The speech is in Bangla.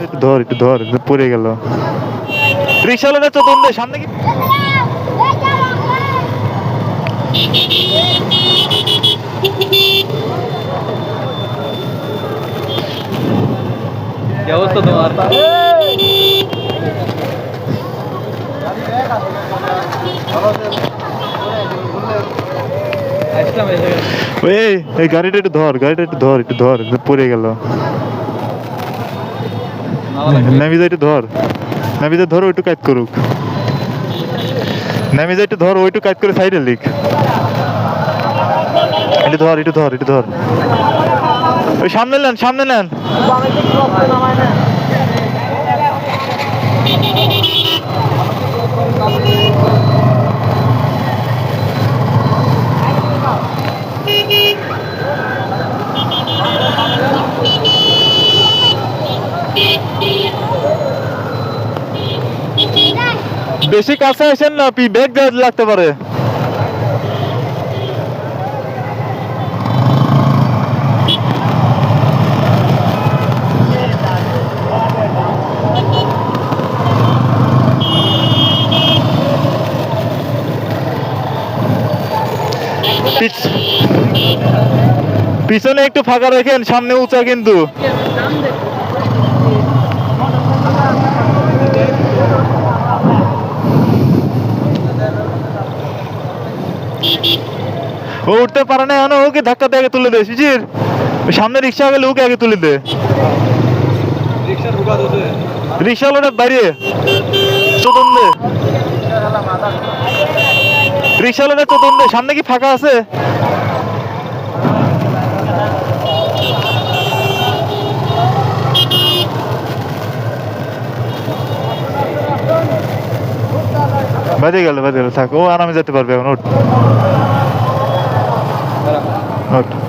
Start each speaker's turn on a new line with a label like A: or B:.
A: একটু ধর একটু ধর, পড়ে গেল। রিক্সাওয়ালাটা তো দণ্ডে সামনে কি
B: অবস্থা তোমার?
A: এই গাড়িটা একটু ধর, গাড়িটা একটু ধর, একটু ধর, পড়ে গেল। নামিজা একটু ধর, নামিজা ধরো, একটু কাজ করুক। নামিজা একটু ধর, ওইটু কাজ করে সাইডে লিখ। একটু ধর, একটু ধর, একটু ধর। ওই সামনে নেন, সামনে নেন। বেশি কাছে আসেন না, ব্যাগ লাগতে পারে। পিছনে একটু ফাঁকা রাখেন, সামনে উঁচা কিন্তু। ও উঠতে পারে না, ওকে ধাক্কা দিয়ে আগে তুলে দে। শিশির, সামনে রিক্সা গেলে ওকে আগে তুলে দে। রিক্সাওয়ালাটা বাইরে চতুন দে, রিক্সাওয়ালাটা চতুন দে। সামনে কি ফাঁকা আছে? বাজে গেল, বাজে গেল, থাক। ও আরামে যেতে পারবে এখন। ওঠ, ওঠ।